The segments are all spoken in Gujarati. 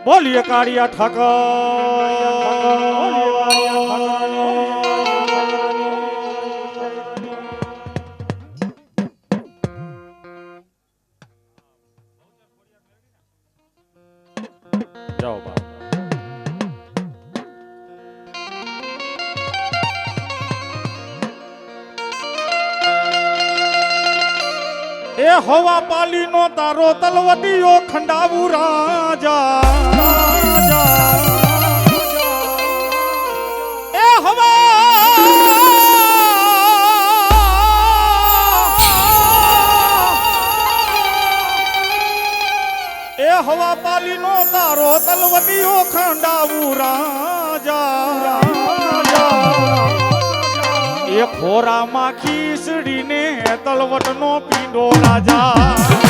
બોલીએ કાળિયા ઠાકર જાઓ બાપ એ હવા પાલી નો તારો તલવટીઓ ખંડાવું રાજા એ હવા પાલી નો તારો તલવટીઓ ખંડાવું રાજા એ ખોરામાં ખીસડીને તલવટ નો પીંડો રાજા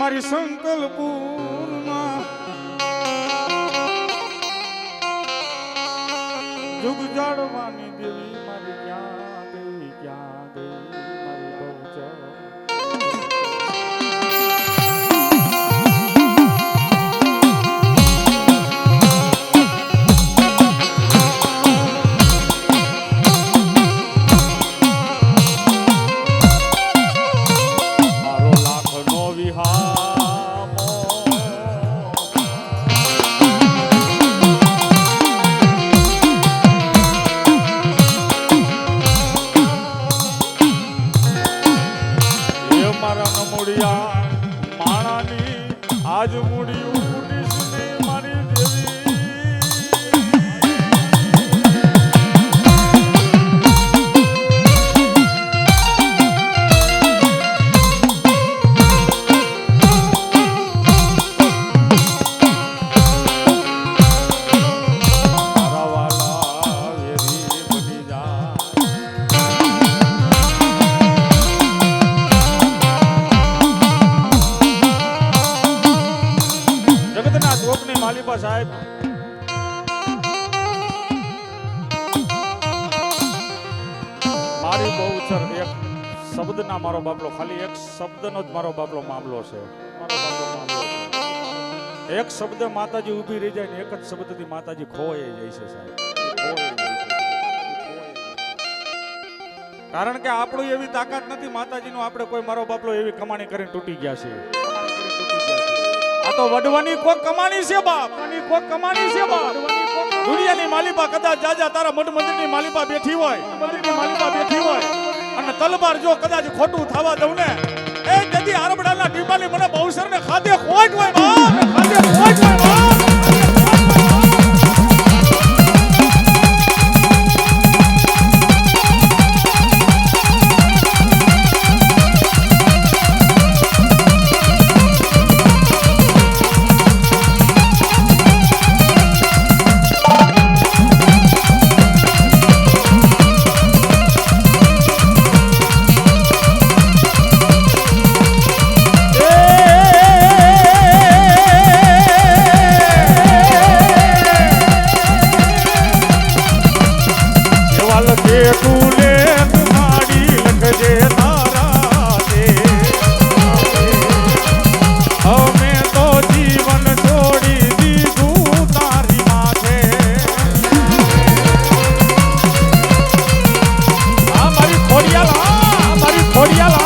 મારી સંકલ્પમાં જુગ જાડવાની દેવી મારી ક્યાં ગઈ મારી બહુચર આજ મૂડી ઉડીશ ને મારી દેવી મારા વાલા વેરી બની જા માલિપા સાહેબ મારી બહુચર એક શબ્દના મારો બાબલો ખાલી એક શબ્દનો જ મારો બાબલો મામલો છે એક શબ્દ માતાજી ઊભી રહી જાય ને એક જ શબ્દથી માતાજી ખોવાઈ જાય છે સાહેબ કારણ કે આપણું એવી તાકાત નથી માતાજીનું આપણે કોઈ મારો બાબલો એવી કમાણી કરીને તૂટી ગયા છે આ તો વડવાની કોક કમાણી છે બાપ દુનિયાની માલિપા કદાચ જાજા તારા મઠ મંદિરની માલિપા બેઠી હોય અને તલવાર જો કદાચ ખોટું થવા દઉં ને એ જદી આરબડાના ટીપાની મને બહુસર ને ખાધે ખોટ હોય બાપ તું લે માડી લખજે તારા દે અમે તો જીવન છોડી દીધું તારી માથે આ મારી ખોડિયાલ મારી ખોડિયાલ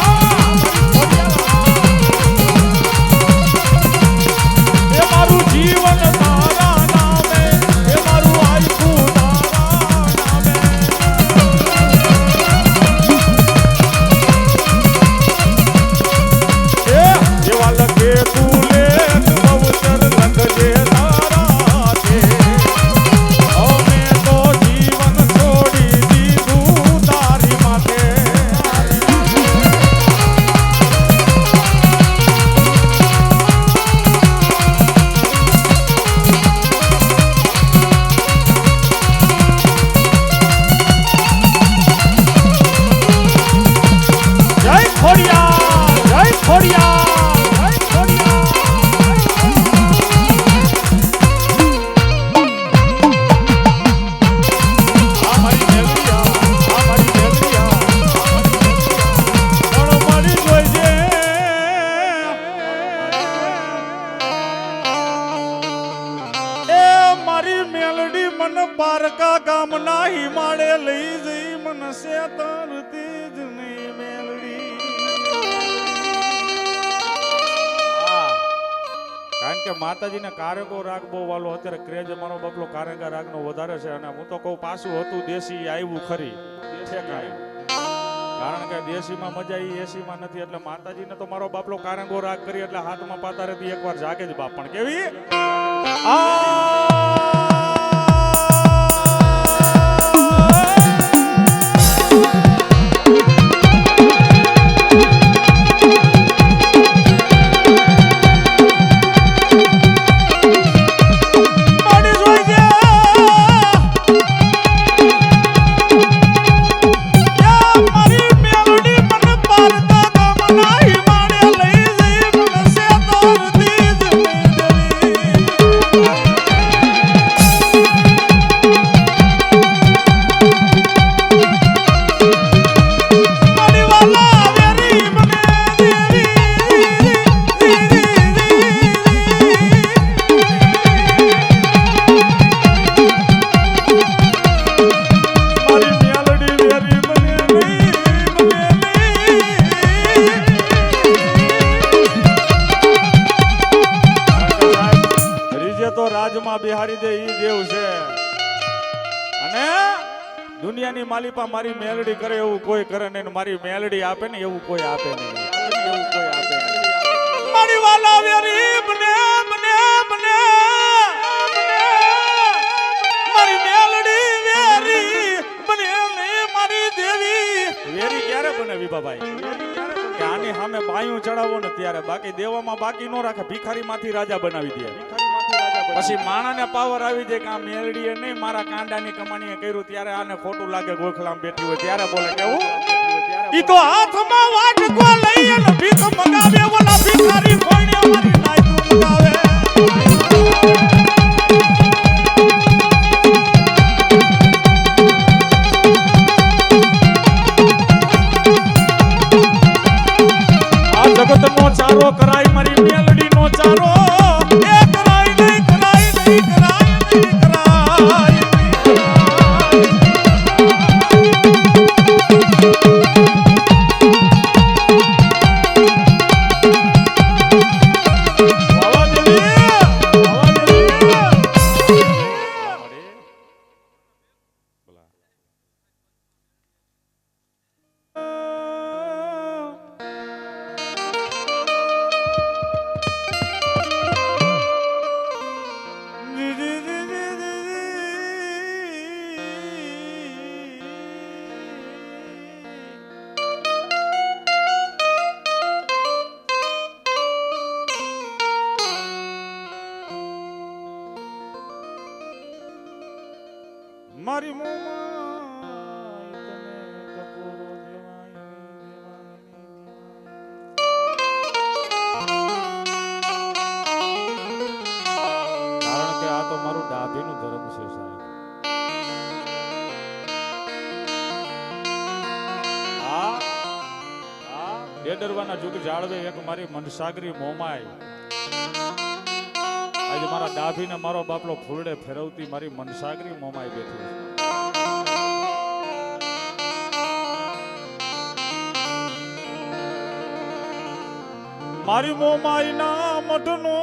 એ મારું જીવન તારા નામે એ મારું આયખું તારા નામે એ જેવા લખે તું લે બહુચર લખજે તારા છે અમે તો જીવન છોડી દીધું તારી માથે જય ખોડિયાર જય ખોડિયાર જય ખોડિયાર આ મારી મેલડીયા આ મારી મેલડીયા પણ મારી જોઈજે એ મારી મેલડી મન પારકા ગામના હિમાળે લઈ જઈ મન શેતરતી જ નહીં મેલડી કારણ કે માતાજીને કારગો રાગ બહુ વાલો અત્યારે ક્રેજ મારો બાપલો કારંગા રાગનો વધારે છે અને હું તો કહું પાછું હતું દેશી આવ્યું ખરી ઠેકાણે કારણ કે દેશીમાં મજા ઈ એસીમાં નથી એટલે માતાજીને તો મારો બાપલો કારંગો રાગ કરી એટલે હાથમાં પાતા રહેતી એકવાર જાગે જ બાપ પણ કેવી બિહારી દે ઈ દેવ છે અને દુનિયાની માલિપા મારી મેલડી કરે એવું કોઈ કરે નહીં મારી મેલડી આપે ને એવું કોઈ આપે નહીં એવું કોઈ આપે નહીં મારી વાલા વેરી બને બને બને મારી મેલડી વેરી બને નહીં મારી દેવી વેરી ક્યારે બને વિભાભાઈ કે આની સામે બાયું ચડાવો ને ત્યારે બાકી દેવામાં બાકી નો રાખે ભિખારીમાંથી રાજા બનાવી દે પછી માણાને પાવર આવી જાય કે આ મેલડીએ નહીં મારા કાંડાની કમાણીએ કર્યું ત્યારે આને ખોટું લાગે ગોખલામાં બેઠી હોય ત્યારે બોલે કેવું ઈ તો હાથમાં વાટકો લઈ અને ભીખ મગાવે ઓલા ભિખારી કોઈને મારી નાયતું મગાવે આ જગતનો ચારો કરાય મારી મેલડીનો ચારો મારી મોમાં તને કપૂરો દેવાય કારણ કે આ તો મારું ડાભીનું ધર્મ છે સાહેબ ડેડરવાના જુગ જાળવે એક મારી મનસાગરી મોમાય આજે મારા ડાભીને મારો બાપલો ફૂલડે ફેરવતી મારી મનસાગરી મોમાય બેઠી છે. મારી મોમાઈના મઢનો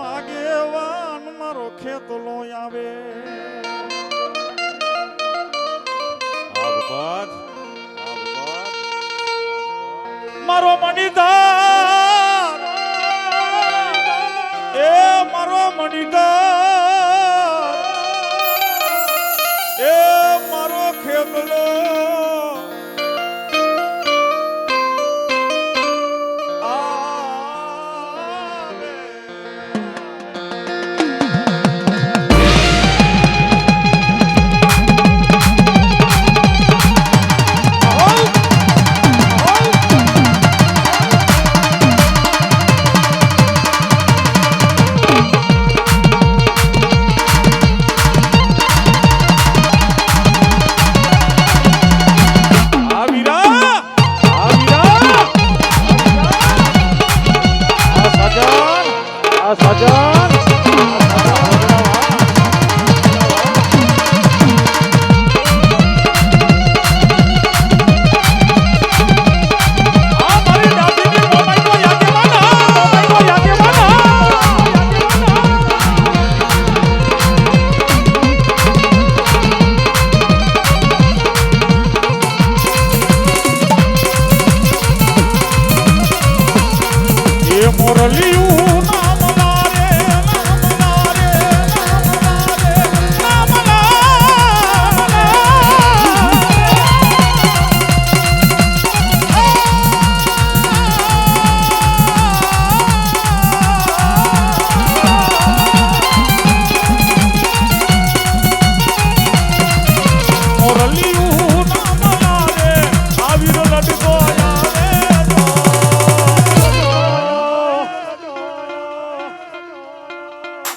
આગેવાન મારો ખેતલો આવે મારો મણીદાર એ મારો મણીદાર એ મારો ખેતલો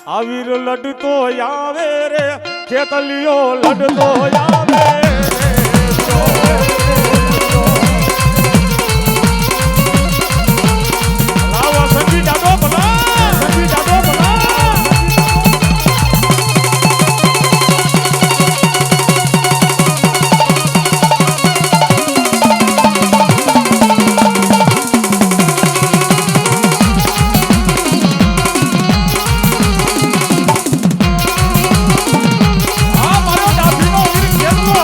આવીર લડતો આવે રે ખેતલિયો લડતો આવે લાવા સંગી દાદો ભલા સંગી દાદો ભલા આ મારો ડાભીનો વીર ખેતલો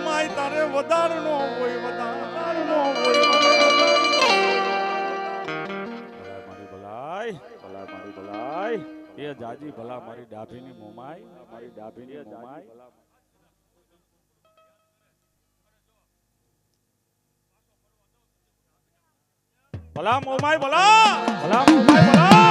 મોમાય તારે વધાર નો હોય વધાર નો હોય મારી ભલાઈ મારી ભલાઈ એ જાજી ભલા મારી ડાભીની મોમાય મારી ડાભીની મોમાય ભલા મોમાય ભલા ભલા મોમાય ભલા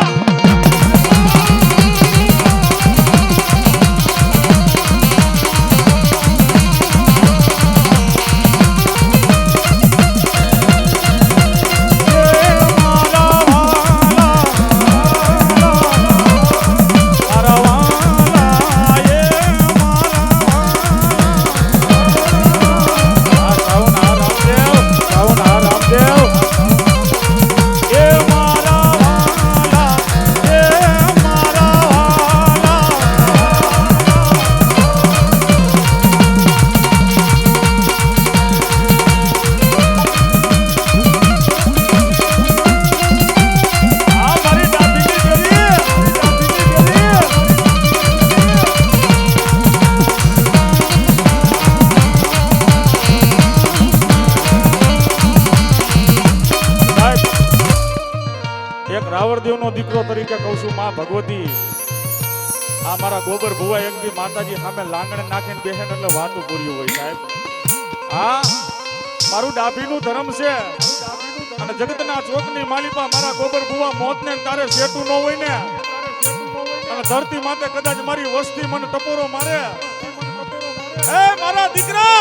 રાવણદેવનો દીકરો તરીકે કહું છું માં ભગવતી આ મારા ગોબર ભુવા એક દી માતાજી સામે લાંગણ નાખીને બેહેન એટલે વાતું પૂર્યું હોય સાહેબ આ મારું ડાભીનું ધર્મ છે અને જગતના ચોકની માલિપા મારા ગોબર ભુવા મોતને તારે સેટું ન હોય ને અને ધરતી માતે કદાચ મારી વસ્તી મને ટપોરો મારે એ મારા દીકરા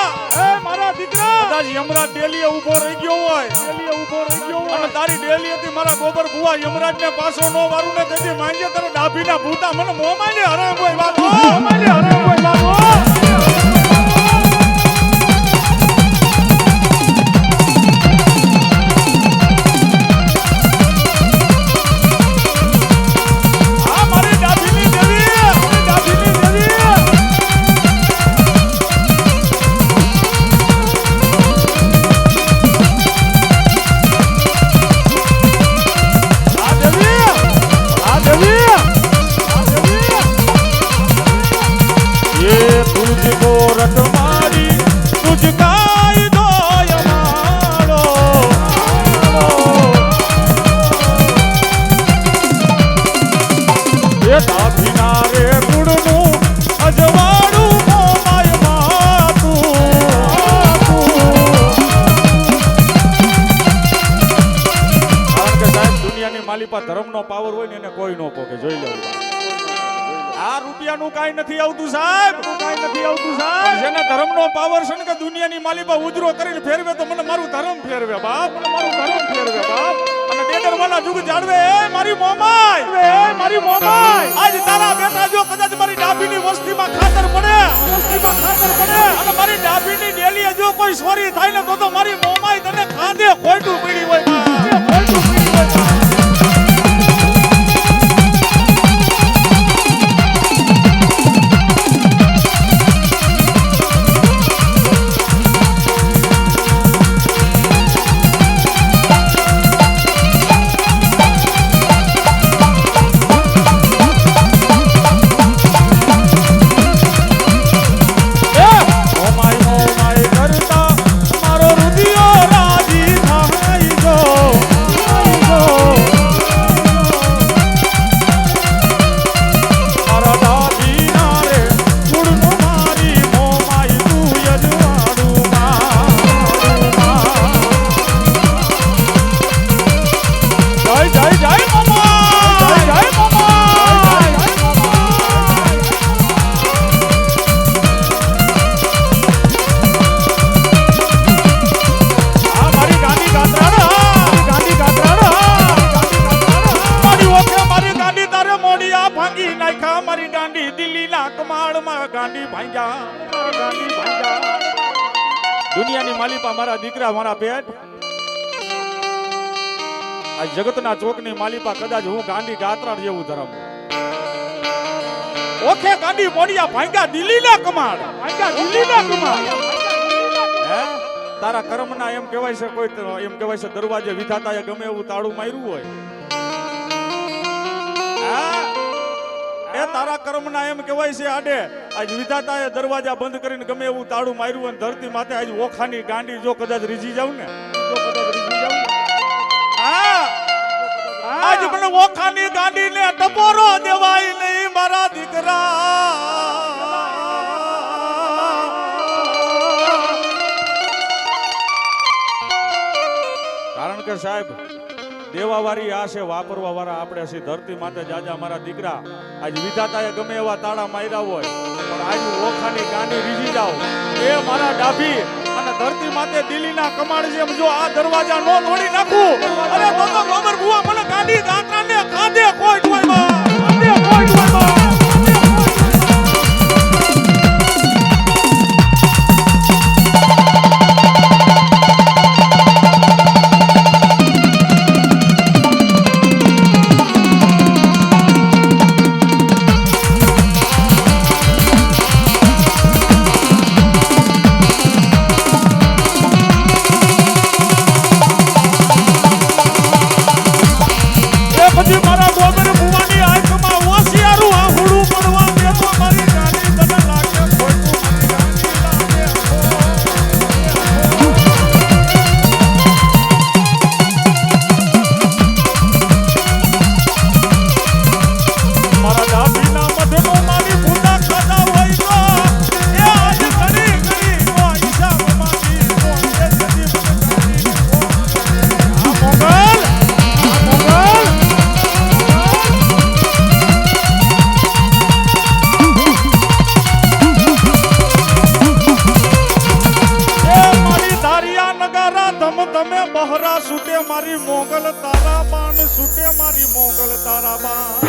કદાચ યમરાજ ડેલીએ ઊભો રહી ગયો હોય અને તારી ડેલી હતી મારા ગોબર ભુવા યમરાજ ને પાછો નો વારું ને તેથી માંગે તારે ડાભીના ભૂતા મને મોમાં ને હરામ હોય બાબો ધર્મનો પાવર હોય ને એને કોઈ નો પોકે જોઈ લેવું આ રૂપિયાનું કાઈ નથી આવતું સાહેબ જેને ધર્મનો પાવર છે ને કે દુનિયાની માલિપા ઉજરો કરીને ફેરવે તો મને મારું ધર્મ ફેરવે બાપ અને ડેડર વાળા જુગ જાળવે મારી મોમાય આજ તારા બેટા જો કદાચ મારી ડાભીની વસ્તીમાં ખાતર પડે અને મારી ડાભીની ડેલીએ જો કોઈ સોરી થાય ને તો મારી મોમાય તને ખાધે ખોટું પડી હોય દુનિયાની માલિપા મારા દીકરા મારા પેટ આ જગતના ચોકની માલિપા કદાચ હું ગાંડી ગાત્રાણ જેવું ધર્મ ઓખે ગાંડી મોડિયા ભાંગા દિલ્હીના કમાડ હે તારા કર્મના એમ કહેવાય છે કોઈ એમ કહેવાય છે દરવાજે વિધાતાએ ગમે એવું તાળું માર્યું હોય એ તારા કર્મના એમ કહેવાય છે આડે આજ વિધાતાએ દરવાજા બંધ કરીને ગમે એવું તાળું માર્યું અને ધરતી માથે આજ ઓખાની ગાંડી જો કદાચ રીઝી જાવ ને આજ મને ઓખાની ગાંડીને ટપોરો દેવાય નહીં મારા દીકરા કારણ કે સાહેબ દેવાવાળી આ છે વાપરવા વાળા આપણે છે ધરતી માટે જાજા મારા દીકરા આજ વિધાતાએ ગમે એવા તાળા માર્યા હોય પણ આજ ઓખાની ગાંડી રીઝી જાવ એ મારા ડાભી અને ધરતી માતે દિલ્હીના કમાડ જેમ જો આ દરવાજા નો તોડી નાખું અરે તો ખબર બુઆ મને ગાંડી ગાંઠાને ખાધે કોઈ કોઈ માં ખાધે કોઈ કોઈ માં મારી મોગલ તારા બાણ છૂટે મારી મોગલ તારા બાણ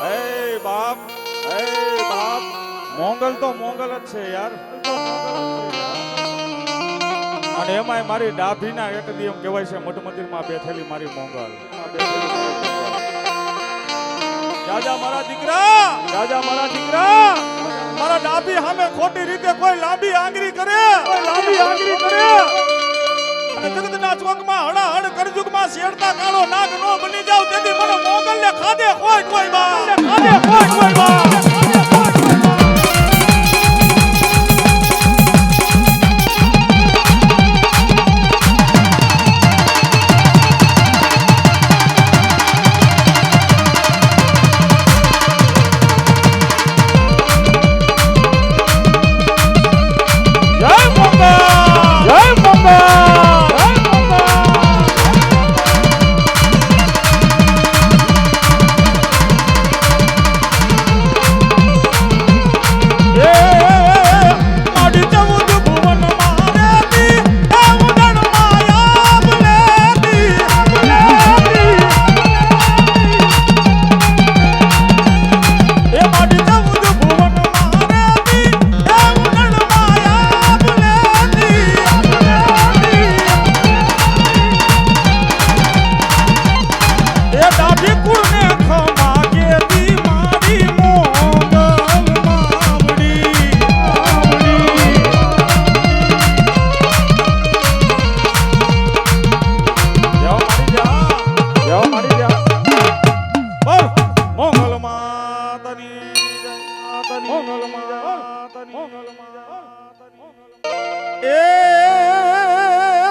હે બાપ મોગલ તો મોગલ જ છે યાર અને એમાંય મારી ડાભીના એક દી એમ કહેવાય છે મઠ મંદિરમાં બેઠેલી મારી મોગલ જાજા મારા દીકરા મારા ડાભી સામે ખોટી રીતે કોઈ લાંબી આંગળી કરે અને જગતના ચોકમાં હડાહડ કરજુગમાં શેરતા કાળો નાગ નો બની જાવ તેથી મને મોગલને ખાધે કોઈ બા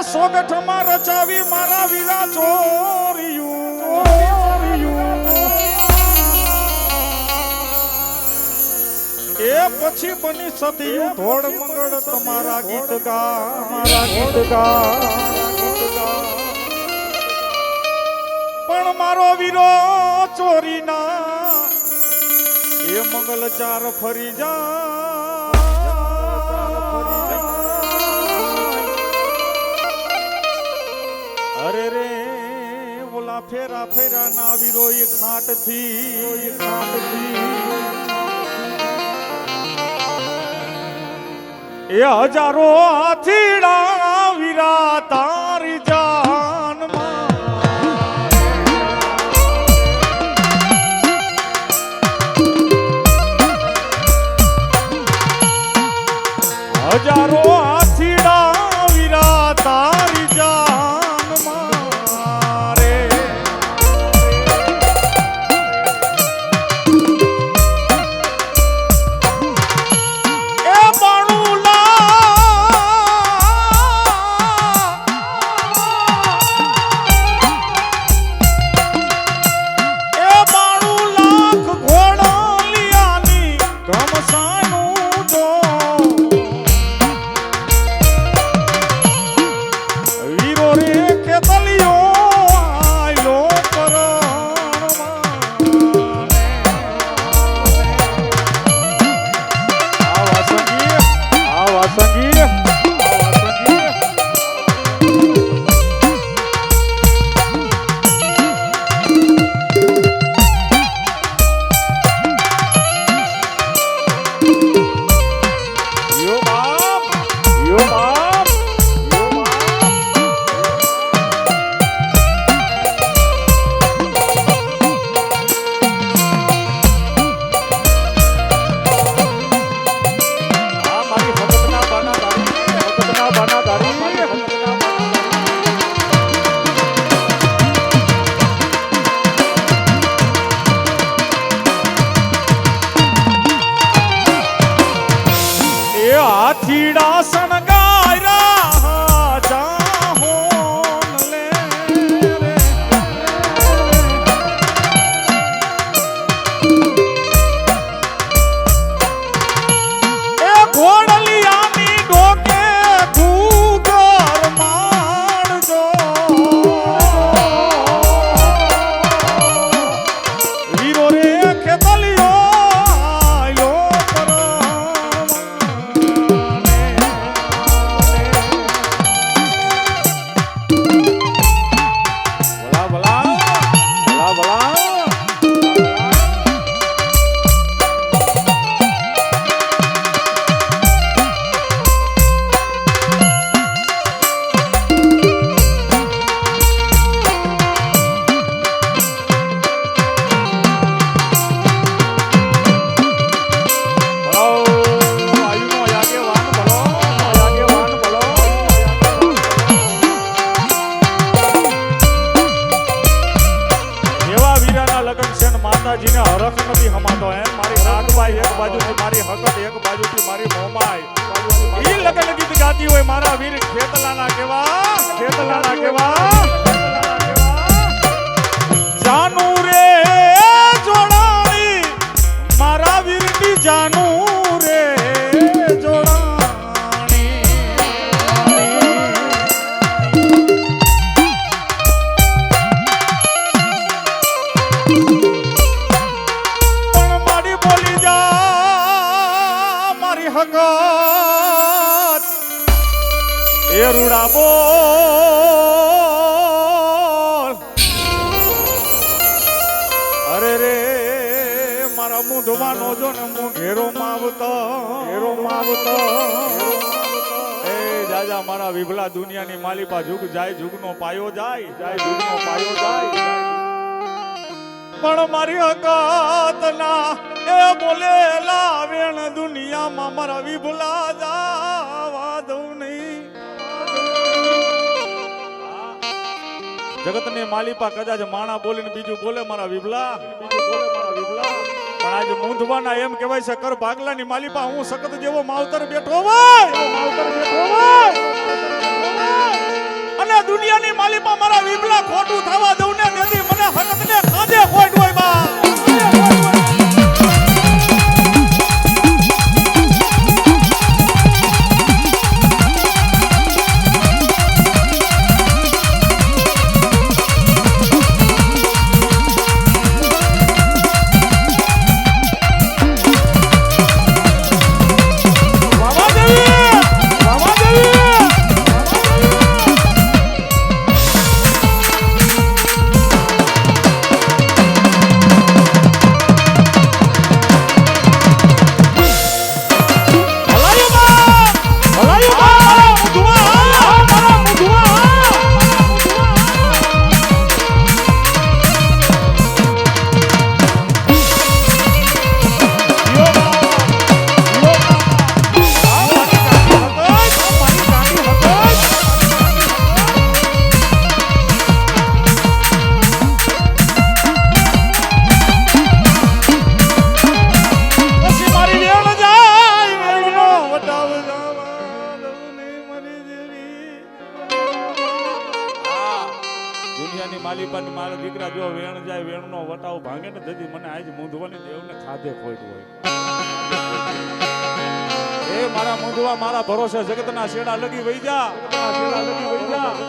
સોગઠમાં રચાવી મારા વીરા ચોરિયું એ પછી બની સદિયું ધોળ મંગળ તમારા ગીત ગા પણ મારો વીરો ચોરીના એ મંગલ ચાર ફરી જા અરે રે ઓલા ફેરા ના વીરો એ ખાટ થી એ હજારો હાથીડા વીરા તારી જાનમાં હજારો હાથીડા વીરા તારી જાનમાં રે શમશાનું જો વીરો રે ખેતલિયો આયલો આવા સંગી હાથીડા સણગાયરા જાહોન લે રે એ ઘોડલિયાની ડોકે ઘૂઘર માણજો વીરો રે ખેતલિયો માતાજીને હરખ નથી હમાતો એમ મારી નાગબાઈ એક બાજુથી મારી હકત એક બાજુથી મારી મોમાઈ ઈ લગન ગીત ગાતી હોય મારા વીર ખેતલાના કેવા જાનુ રે જોડાણી મારા વીરની જાનુ રે એ રૂડા બોલ અરે રે મારા મુંધવાનો જો ને હું ઘેરો માવતો એ જાજા મારા વિભલા દુનિયાની માલિપા જુગ જાય જુગનો પાયો જાય પણ મારી હકત ના એ બોલેલા વેણ દુનિયામાં મારા વિભલા જાવા દઉં નહીં જગતની માલિપા કદાચ માણા બોલીને બીજું બોલે મારા વિભલા પણ આજે મૂંધવાના એમ કહેવાય છે કર ભાગલાની માલિપા હું સખત જેવો માવતર બેઠો હોય અને દુનિયાની માલિપા મારા વિભલા ખોટું થવા દઉં ને તેથી મને હકતને ખાધે ખોટ હોય બા માલિપાની મારા દીકરા જો વેણ જાય વેણનો વટાવ ભાંગે ને જતી મને આજ મૂંધવાની દેવને ખાધે ખોટ હોય મારા મુંધવા મારા ભરોસે જગતના શેડા લગી વઈ જા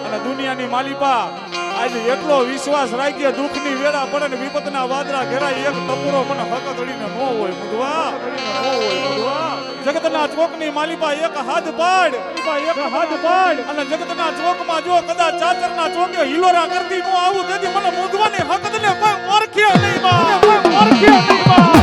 અને દુનિયાની માલિપા આજે એટલો વિશ્વાસ રાખજે દુઃખની વેળા પડે ને વિપતના વાદળા ઘેરાય એક ટપુરો મને હક ગળીને નો હોય મુંધવા જગતના ચોકની માલિપા એક હાથ પાડ અને જગતના ચોકમાં જો કદાચ ચાચરના ચોકે હિલોરા કરતી નો આવું તેથી મને મુંધવાની હક ને કોઈ ઓળખે નહીં બા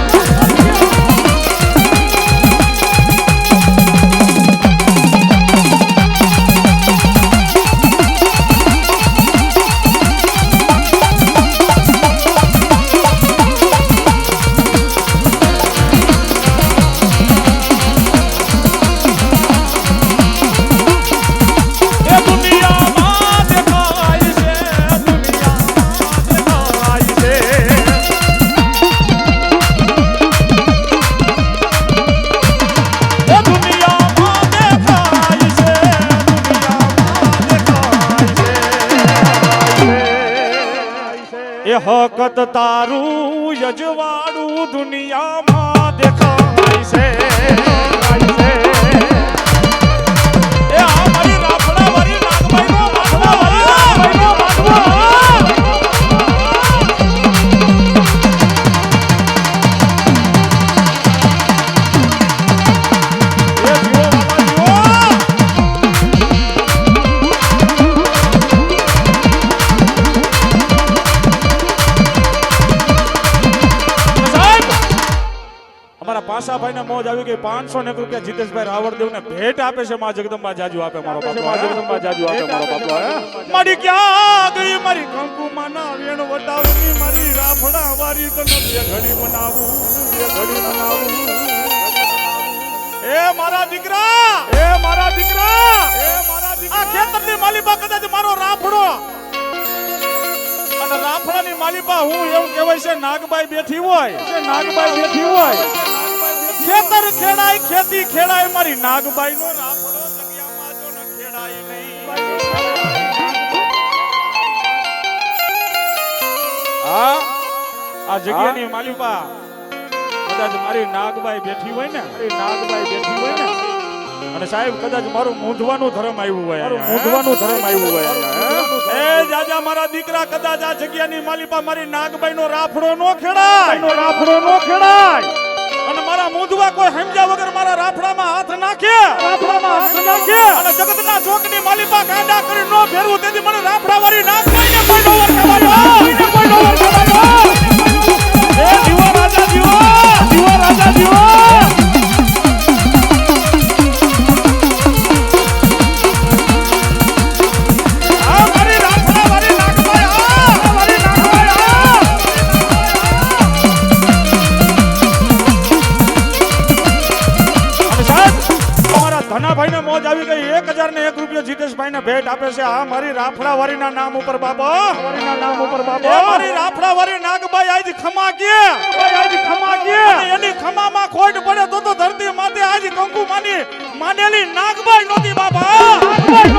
હકત તારું યજવાડું દુનિયામાં દેખાય છે એ આ મારી રાફડા વાળી નાગભાઈનો માથડા વાળી નાગભાઈનો માથડો ભાઈ ને મોજ આવી ગઈ 500 રૂપિયા જીતેશભાઈ રાવળદેવ ને ભેટ આપે છે માં જગદંબા જાજુ આપે મારો બાપો મારી ક્યાં ગઈ મારી કંકુમાના વેણ વટાવની મારી રાફડા વારી તને બે ઘડી બનાવું એ મારા દીકરા આ ખેતરની માલિપા કદાચ મારો રાફડો અને રાફડાની માલિપા હું એવું કહેવાય છે નાગબાઈ બેઠી હોય ખેતર ખેડાય ખેતી ખેડાય મારી નાગબાઈ નો રાફડો જગ્યામાં જો ન ખેડાય નહીં આ જગ્યાની માલિપા કદાચ મારી નાગબાઈ બેઠી હોય ને અને સાહેબ કદાચ મારું મૂંધવાનું ધર્મ આવ્યું હોય એ જાજા મારા દીકરા કદાચ આ જગ્યાની માલિપા મારી નાગબાઈ નો રાફડો નો ખેડાય અને મારા મૂંધવા કોઈ સમજ્યા વગર મારા રાફડામાં હાથ નાખે અને જગતના ચોકની માલિપા ગાંડા કરી નો ફેરવું તેથી મને રાફડા વાળી નાગબાઈને કોઈ નો વર કહેવાયો એ જીવો રાજા જીવો જીતેશભાઈ ને ભેટ આપે છે આ મારી રાફડા વારીના નામ ઉપર બાબા મારી રાફડા વારી નાગબાઈ આજ ખમા કે એની ખમામાં ખોટ પડે તો ધરતી માથે આજ કંકુ માની માનેલી નાગબાઈ નોતી બાબા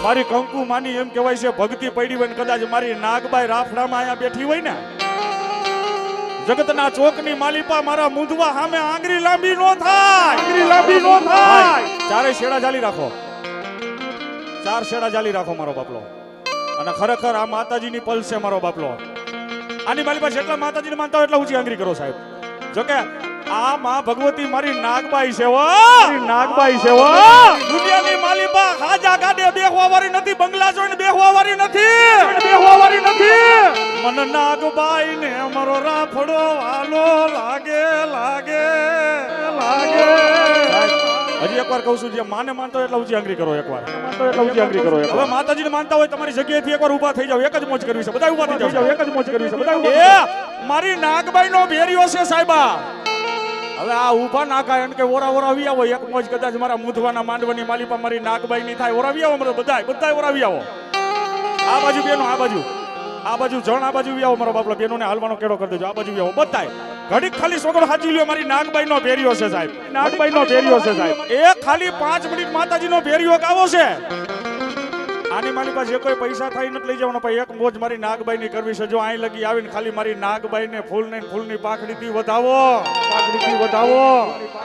મારી કંકુ માની એમ કહેવાય છે ભક્તિ પડી હોય ને કદાચ મારી નાગબાઈ રાફડામાં અહીંયા બેઠી હોય ને જગતના ચોકની માલિપા મારા મુંદવા સામે આંગળી લાંબી નો થાય ચારે શેડા જાલી રાખો ચાર શેડા જાલી રાખો મારો બાપલો અને ખરેખર આ માતાજીની પલ છે મારો બાપલો આની માલિપા જેટલા માતાજીને માનતા હોય એટલા ઊંચી આંગળી કરો સાહેબ જોકે આ માં ભગવતી મારી નાગબાઈ છે દુનિયાની માલિપા ખાજા ગાડે બેહવા વાળી નથી બંગલા જોઈને બેહવા વાળી નથી મન નાગબાઈ ને અમારો રાફડો વાલો લાગે હજી એકવાર કહું છું જે માને માનતો એટલા ઊંચી આંગળી કરો એકવાર હવે માતાજીને માનતા હોય તમારી જગ્યાએથી એકવાર ઊભા થઈ જાવ એક જ મોજ કરવી છે બધા ઊભા થઈ જાવ એક જ મોજ કરવી છે બધા એ મારી નાગબાઈ નો ભેરિયો છે સાહેબા હવે આ ઊભા નાખા એમ કે ઓરા આવી આવો એક મોજ કદાચ મારા મુધવાના માંડવાની માલિપા મારી નાગબાઈ ની થાય ઓરાવી આવો મારો બધા ઓરાવી આવો આ બાજુ બેનો આ બાજુ જણ આ બાજુ આવો મારો બાપલો બેનો ને હાલવાનો કેડો કરી દેજો આ બાજુ આવો બધાય ઘડીક ખાલી સોગડો સાચી લ્યો મારી નાગબાઈ નો ભેરિયો છે સાહેબ એ ખાલી 5 મિનિટ માતાજી નો ભેરિયો ગાવો છે આની મારી પાસે જે કોઈ પૈસા થાય નથી લઈ જવાનો ભાઈ એક મોજ મારી નાગબાઈ ની કરવી છે જો અહીં લગી આવીને ખાલી મારી નાગબાઈ ને ફૂલની પાખડીથી વધાવો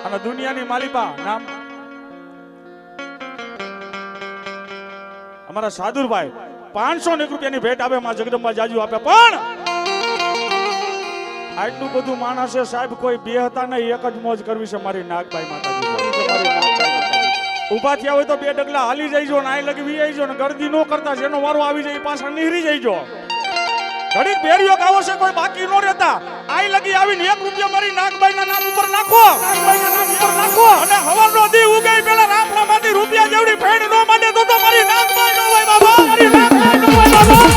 અને દુનિયાની માલિપા નામ અમારા સાદુરભાઈ 500 રૂપિયાની ભેટ આપે માં જગદંબા જાજુ આપે પણ આટલું બધું માણસ છે સાહેબ કોઈ બે હતા નહીં એક જ મોજ કરવી છે મારી નાગબાઈ માતાજી ઉભા થયા હોય તો 2 ડગલા હાલી જઈજો ને આઈ લગી વી આઈજો ને ગરદી નો કરતા જેનો વારો આવી જાય પાછા નીહરી જઈજો ઘડીક બેરિયો ગાવો છે કોઈ બાકી નો રહેતા આઈ લગી આવીને 1 રૂપિયા મારી નાગબાઈ ના નામ ઉપર નાખો અને હવારનો દી ઉગાઈ પેલા રાફડામાંથી રૂપિયા જેવડી ફેણ નો માંડે તો મારી નાગબાઈ નો હોય બાબા મારી નાગબાઈ નો હોય બાબા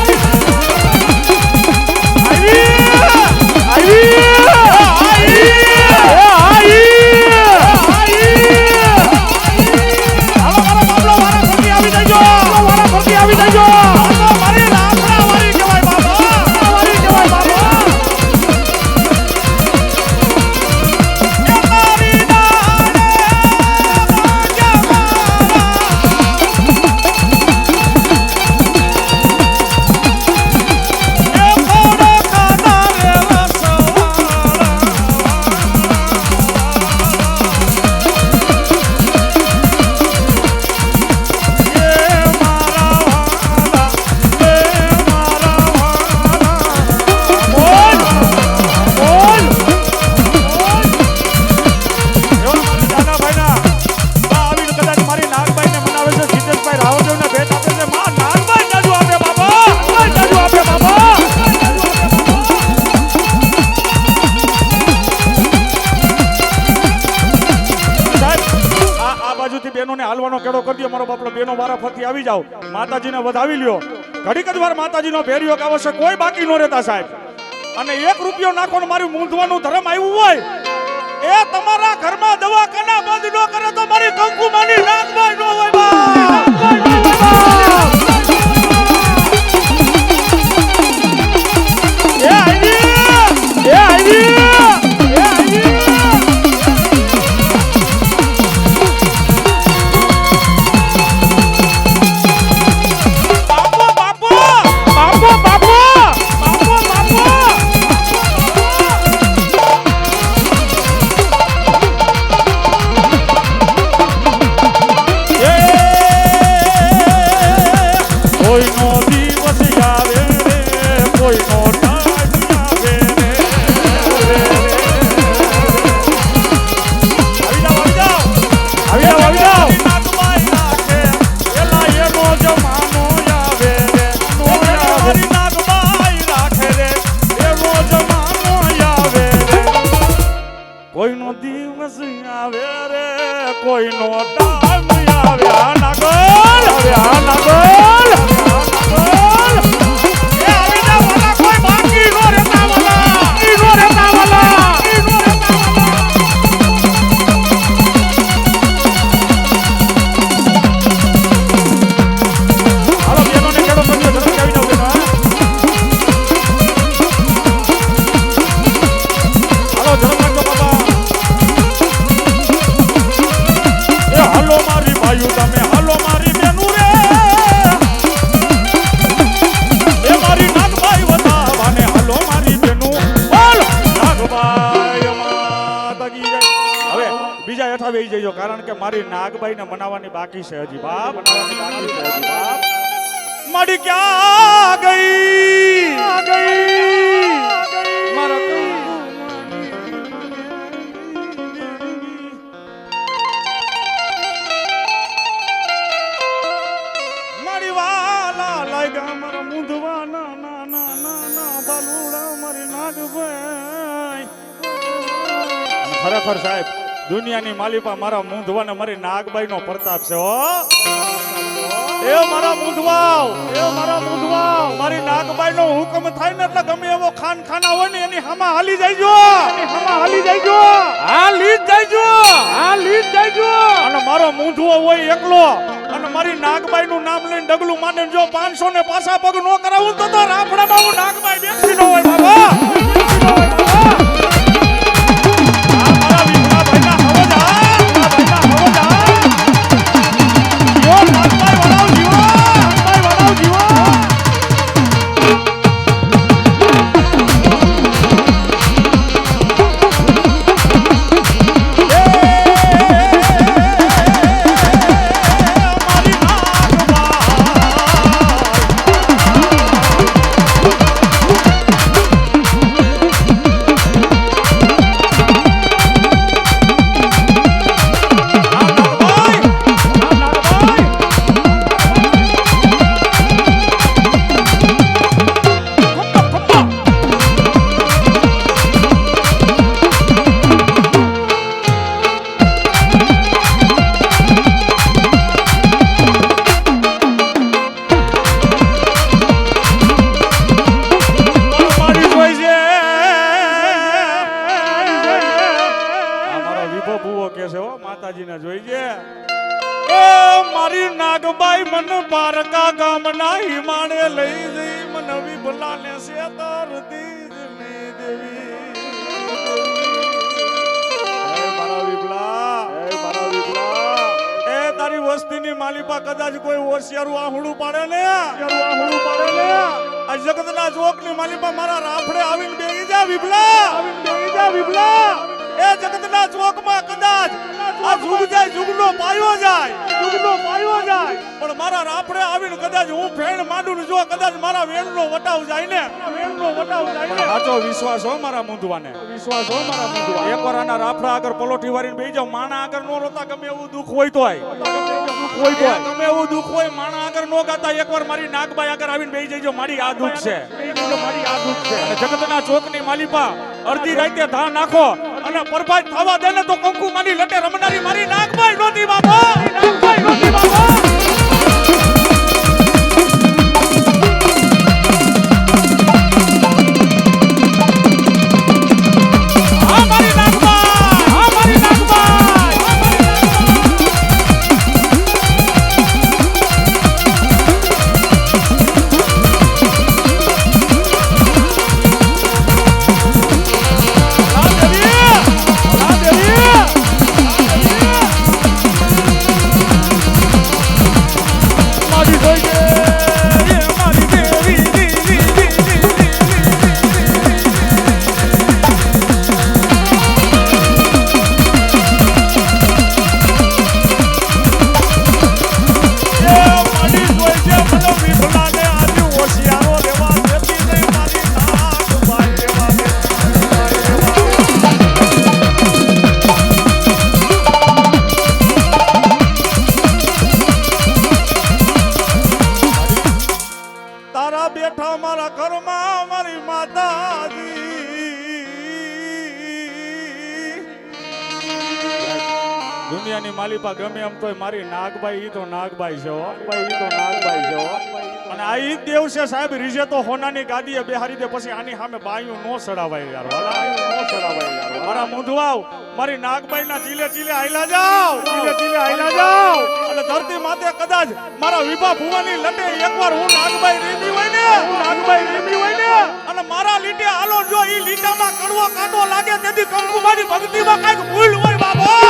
હાલવાનો કેડો કરી દો મારો બાપલો બેનો વારા ફરતી આવી જાવ માતાજીને વધાવી લ્યો ઘડીક જ વાર માતાજીનો ભેરિયો ગાવો છે કોઈ બાકી નો રહેતા સાહેબ અને 1 રૂપિયો નાખો ને મારું મૂંધવાનું ધર્મ આવ્યું હોય એ તમારા ઘરમાં દવાખાના બંધ ન કરે તો મારી કંકુ માની નાગબાઈ નો હોય Yeah! દેજો કારણ કે મારી નાગબાઈને મનાવવાની બાકી છે હજી બાપ મનાવવાની બાકી છે હજી બાપ મારી ક્યાં ગઈ મારા મારી વાલા લાગ્યા મારા મુંધવા ના ના ના ના ના બાલુડા મારી નાગભાઈ ખરેખર સાહેબ દુનિયાની માલિપા મારા મૂંધવા ને મારી નાગબાઈ નો પ્રતાપ છે હો એ મારા મૂંધવાવ મારી નાગબાઈ નો હુકમ થાય ને એટલે ગમે એવો ખાના હોય ને એની હામાં હાલી જઈજો અને મારો મૂંધવો હોય એકલો અને મારી નાગબાઈ નું નામ લઈને ડગલું માને જો 500 ને પાછા પગ નો કરાવું તો રાફડામાં હું નાગબાઈ બેઠી ન હોય બાબા મારી નાગબાઈ મન પારકા ગામના હિમાણે લઈ જઈ મને વિભલાને સેતર દીધની દેવી મારા વિભલા એ તારી વસ્તીની માલિપા કદાચ કોઈ હોશિયારું આહુડું પાડે ને આ જગતના જોકની માલિપા મારા રાફડે આવીને બેહી જા વિભલા એ જગતના ચોકમાં કદાચ આ જુગ જાય જુગનો પાયો જાય પણ મારા રાફડે આવીને કદાચ હું ફેણ માંડું જો કદાચ મારા વેણનો વટાવ જાય ને સાચો વિશ્વાસ હો મારા મૂંધવાને એકવાર આના રાફડા આગળ પલોઠી વારીને બેહી જાવ માણા આગળ નો રોતા ગમે એવું દુઃખ હોય તોય ગમે એવું દુઃખ હોય માણા આગળ નો ગાતા એકવાર મારી નાગબાઈ આગળ આવીને બેહી જઈજો મારી આ દુઃખ છે અને જગતના ચોકની માલિપા અડધી રાતે ધા નાખો અને પરભાઈ થવા દે ને તો કંકુ માની લટે રમનારી મારી નાગબાઈ નોતી બાબા દુનિયાની માલિપા ગમે એમ તોય મારી નાગબાઈ ઈ તો નાગબાઈ છે અને આ ઈ દેવ છે સાહેબ રીજે તો હોનાની ગાદીએ બેહારી દે પછી આની સામે બાયું નો સડાવાય યાર મારા મૂંધવાવ મારી નાગબાઈ ના ચીલે હાઈલા જાવ અને ધરતી માથે કદાચ મારા વિભા ભુવાની લટે એકવાર હું નાગબાઈ રેમી હોય ને અને મારા લીટે આલો જો ઈ લીટામાં કડવો કાંટો લાગે તેથી કંકુમાની ભક્તિમાં કઈક ભૂલ હોય બાબા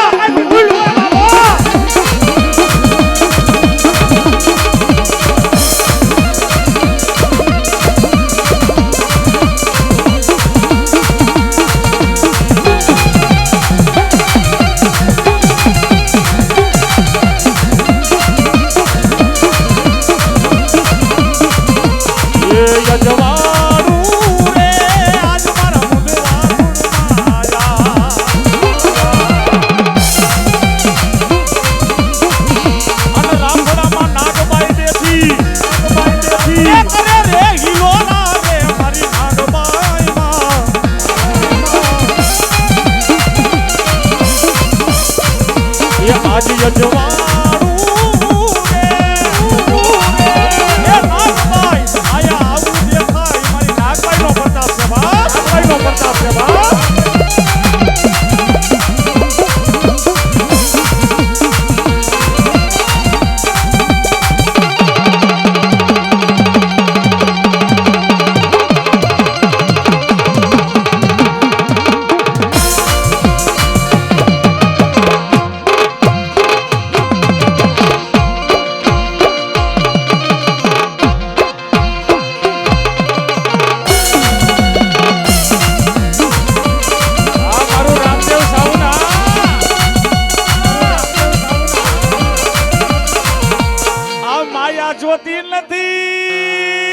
જોતી નથી.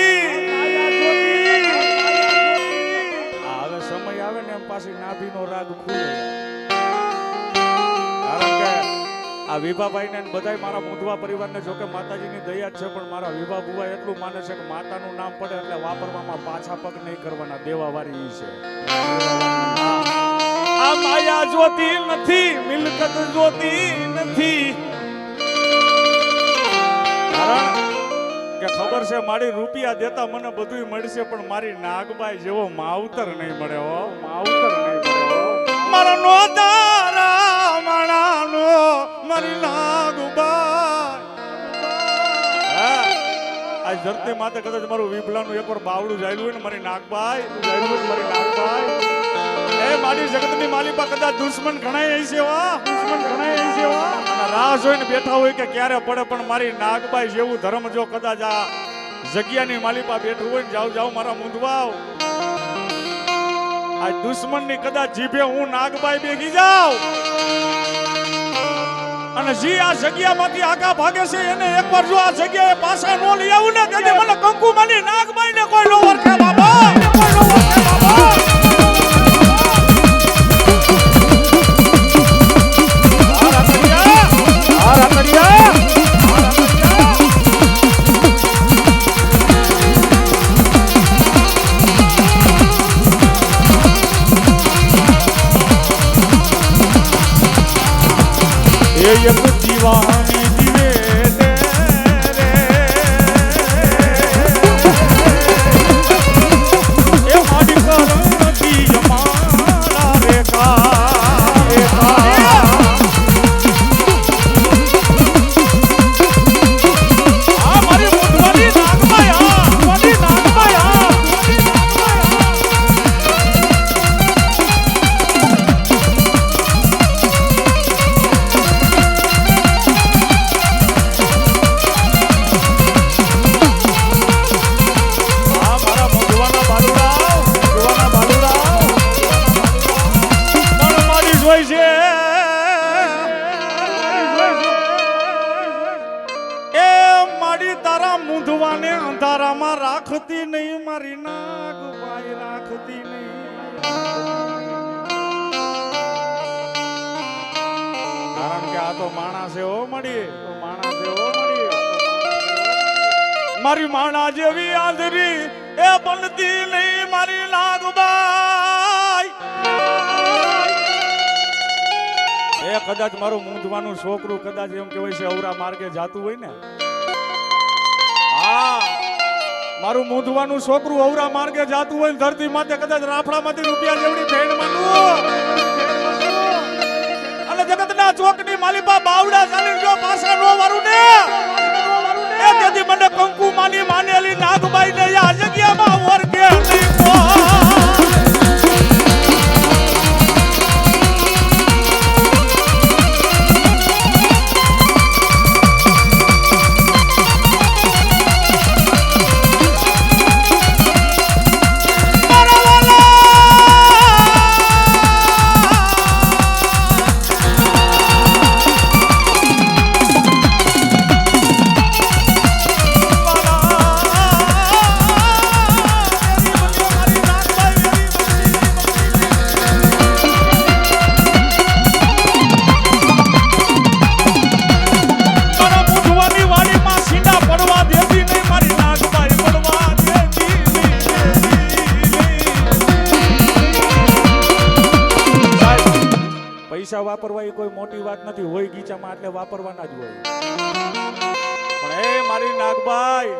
હવે સમય આવે ને એમ પાછી નાભીનો રાગ ખુલે. કારણ કે આ વિભાભાઈ ને બધાય મારા મુંદવા પરિવારને જોકે માતાજીની દયા જ છે, પણ મારા વિભા બુવા એટલું માને છે કે માતાનું નામ પડે એટલે વાપરવામાં પાછા પગ નહીં કરવાના, દેવાવાળી ઈ છે. આ માયા જોતી નથી, મિલકત જોતી નથી. કારણ કે ખબર છે મારી રૂપિયા દેતા મને બધું મળશે, પણ મારી નાગબાઈ જેવો માવતર નહીં મળે. હો માવતર નહીં મળે. મારા નો તારા માણાનો મારી નાગબાઈ. આ ધરતી માથે કદાચ મારું વિભલાનું એકવાર બાવડું જાયલું હોય ને મારી નાગબાઈ, મારી નાગબાઈ એ મારી જગતની માલિપા કદાચ દુશ્મન ઘણાય હશે. વા દુશ્મન ઘણાય હશે. વા અને રાહ જોઈને બેઠા હોય કે ક્યારે પડે, પણ મારી નાગબાઈ જેવું ધર્મ જો કદાચ આ જગ્યાની માલિપા બેઠું હોય ને, જાવ જાવ મારા મુંદવાવ, આ દુશ્મનની કદાચ જીભે હું નાગબાઈ બેગી જાવ અને જી આ જગ્યામાંથી આગા ભાગે છે એને એકવાર જો આ જગ્યાએ પાછા નો લઈ આવું ને, તેથી મને કંકુમાની નાગબાઈ ને કોઈ નો ઓળખે બાબા, કોઈ નો ઓળખે બાબા. એક દીવાની દીવે રે એ મારી કરતી જમાના રેખા અંધારામાં રાખતી નહીં મારી નાગબાઈ, રાખતી નહીં. કારણ કે આ તો માણસ એવો મળી, માણસ એવો મળી. મારી માણા જેવી આંધરી એ બનતી નહીં મારી નાગબાઈ. એ કદાચ મારું મૂંધવાનું છોકરું કદાચ એમ કહેવાય છે અવરા માર્ગે જાતું હોય ને, મારું મૂંધવાનું છોકરું અવરા માર્ગે જાતું હોય, ધરતી માથે કદાચ રાફડામાંથી રૂપિયા જેવડી ભેણ માંડવું અને જગતના ચોકની માલિપા બાવડા ચાલી જો પાછા નો વારું ને, એ તેથી મને કંકુ માની માનેલી નાગબાઈ ને આ જગ્યામાં ઓળખે નહીં. પૈસા વાપરવા એ કોઈ મોટી વાત નથી, હોય ગીચામાં એટલે વાપરવાના જ હોય. પણ એ મારી નાગબાઈ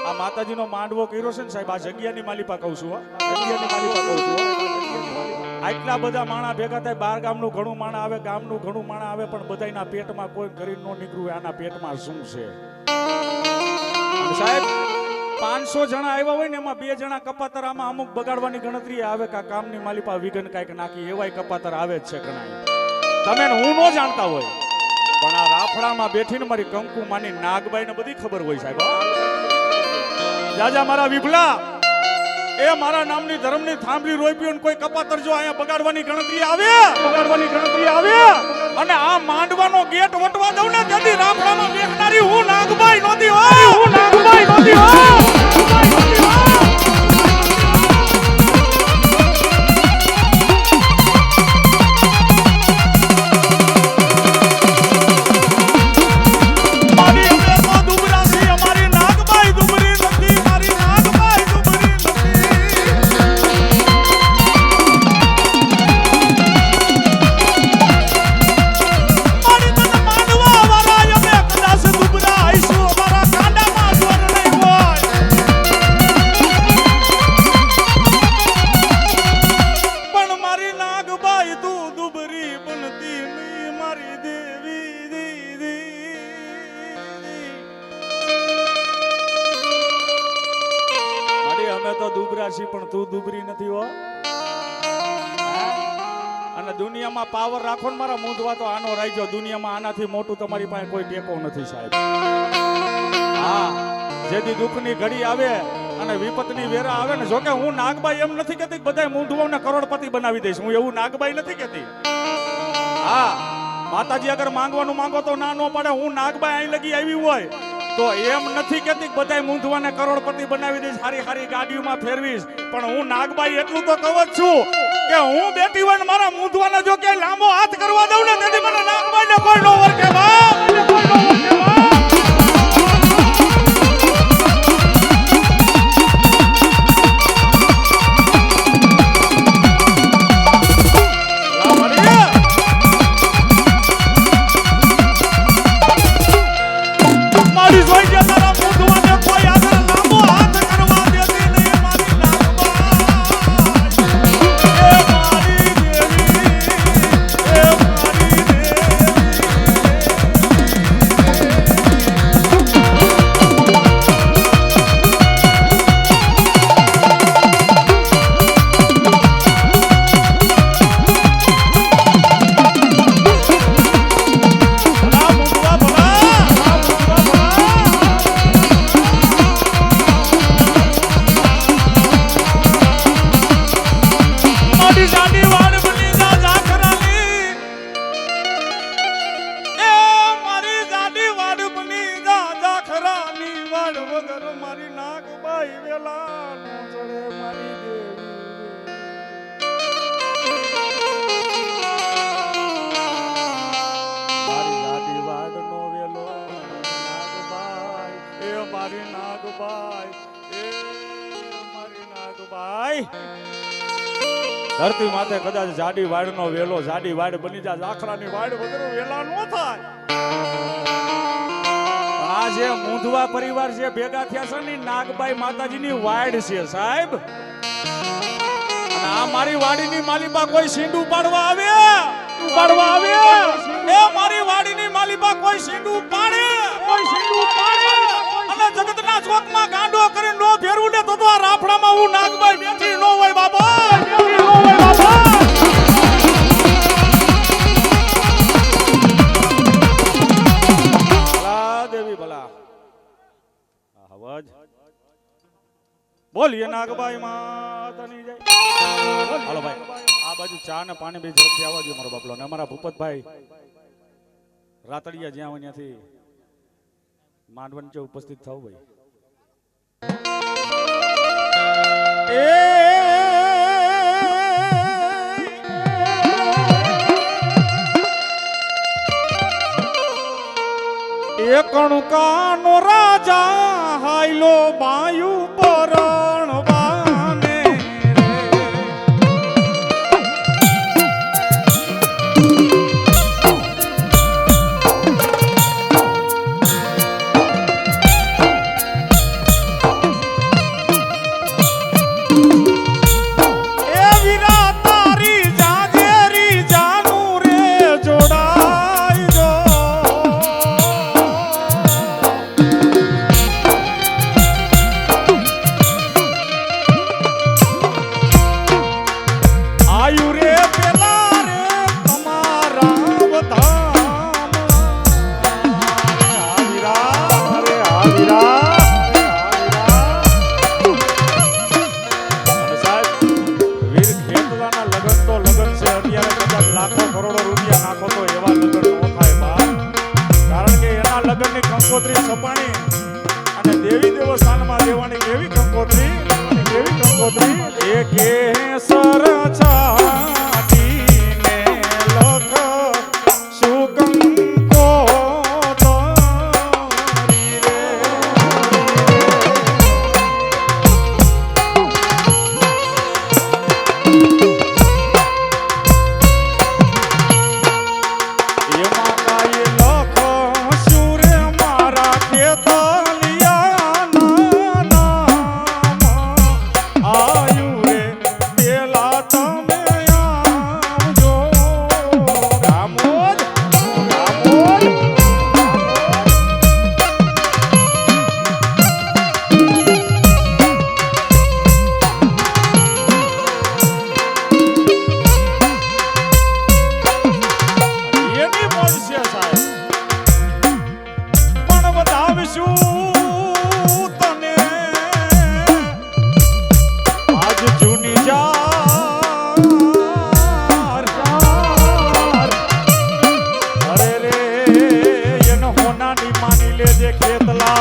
આ માતાજીનો માંડવો કર્યો છે ને સાહેબ, આ જગ્યાની માલિપા કહું છું, જગ્યાની માલિપા કહું છું. આટલા બધા માણા ભેગા થાય, 12 ગામનું ઘણું માણા આવે, ગામનું ઘણું માણા આવે, પણ બધાના પેટમાં કોઈ ગરીબ નો નીકળ્યું, આના પેટમાં શું છે સાહેબ? 500 જણા આવ્યા હોય ને એમાં 2 જણા કપાતર, આમાં અમુક બગાડવાની ગણતરી આવે કે કામની માલિપા વિઘન કાંઈક નાખી, એવાય કપાતર આવે જ છે ઘણા. તમે હું ન જાણતા હોય, પણ આ રાફડામાં બેઠીને મારી કંકુ માની નાગબાઈ ને બધી ખબર હોય સાહેબ. જાજા મારા વિભલા એ મારા નામની ધર્મની થાંભલી રોપ્યો ને કોઈ કપાતર જો અહીંયા બગાડવાની ગણતરી આવે અને આ માંડવાનો ગેટ વટવા દઉં ને તેથી રાફડામાં બેઠનારી હું નાગબાઈ નોતી તો દુબરા છી પણ તું દુબરી નથી હો. અને દુનિયામાં પાવર રાખો ને મારા મૂંધવા તો આનો રાખજો. દુનિયામાં આનાથી મોટું તમારી પાસે કોઈ ટેકો નથી સાહેબ. હા, જેથી દુઃખની ઘડી આવે અને વિપતની વેરા આવે ને, જોકે હું નાગબાઈ એમ નથી કહેતી બધા મૂંધવાઓને કરોડપતિ બનાવી દઈશ, હું એવું નાગબાઈ નથી કહેતી. હા, માતાજી અગર માંગવાનું માંગો તો ના નો પડે. હું નાગબાઈ અહીં લગી આવી હોય તો એમ નથી કહેતી બધા મૂંધવાને કરોડપતિ બનાવી દઈશ, હારી હારી ગાડીઓમાં ફેરવીશ. પણ હું નાગબાઈ એટલું તો કહું જ છું કે હું બેટી વન મારા મૂંધવાને જો ક્યાંય લાંબો હાથ કરવા દઉં ને તેથી મને નાગબાઈને કોઈ નો ઓળખે બા. ધરતી માથે કદાચ જાડી વાડ નો વેલો જાડી વાડ બની જાય, લાખરાની વાડ વગર વેલા નો થાય. આ જે મૂંધવા પરિવાર છે ભેગા થયા છે ને નાગબાઈ માતાજીની વાડ છે સાહેબ. અને આ મારી વાડીની માલિપા કોઈ સીંડું પાડવા આવે એ મારી વાડીની માલિપા કોઈ સીંડું પાડે અને જગતના ચોકમાં ગાંડો કરીને નો ફેરવું ને તો આ રાફડામાં હું નાગબાઈ બેઠી નો હોય બાબા. દેવી ભલા બોલીએ નાગબાઈ માતાની જય. હાલો ભાઈ આ બાજુ ચા ને પાણી બે ઝડપથી આવવા દો મારો બાપલો ને અમારા ભૂપતભાઈ રાતડિયા જ્યાં હોય ત્યાંથી માંડવન છે ઉપસ્થિત થાવ ભાઈ. એ કણકાનો રાજા હાયલો બાયુ પરણ બાને એ વીરા તારી જાગેરી જાનું રે જોડાઈ જો. કંકોત્રી છપાણી અને દેવી દેવસ્થાનમાં દેવાની કેવી કંકોત્રી એ કેસર છાટીને લખ સુકંકો તરી રે. એમાં કાય લખ આયુ રે પેલા તમે શું તને આજ જૂની જાર અરે રે એનો હોનાની માની લેજે ખેતલા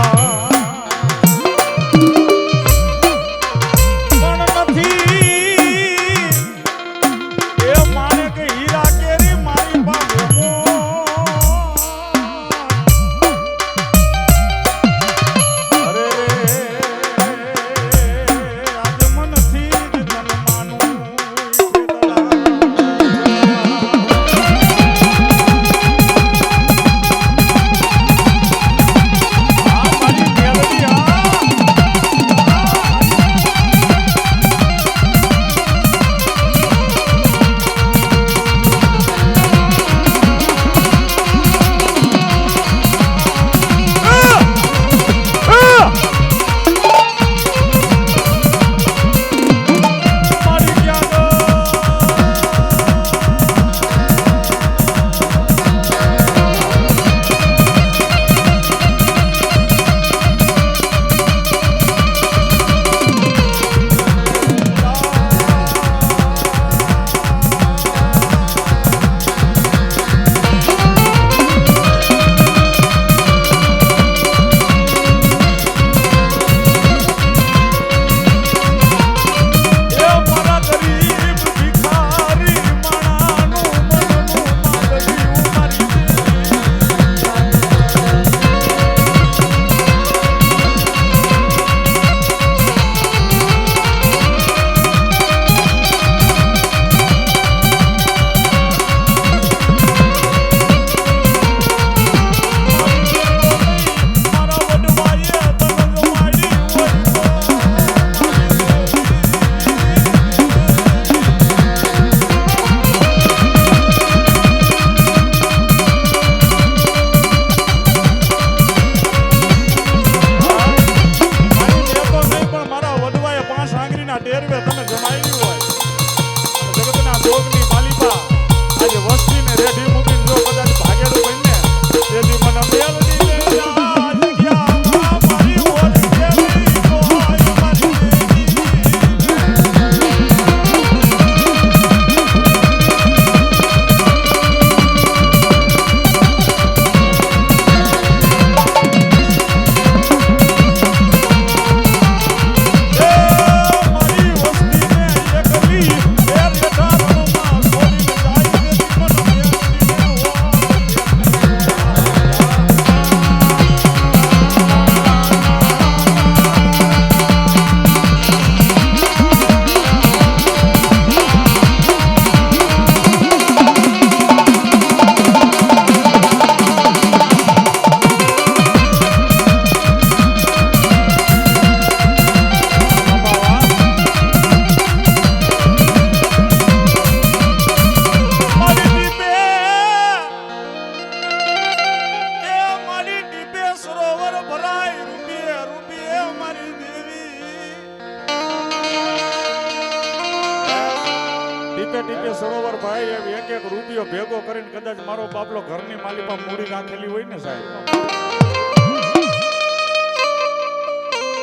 ટીપે સરોવર ભાઈ એમ એક એક રૂપિયો ભેગો કરીને કદાચ મારો બાપલો ઘરની માલિપા મૂડી નાખેલી હોય ને સાહેબ,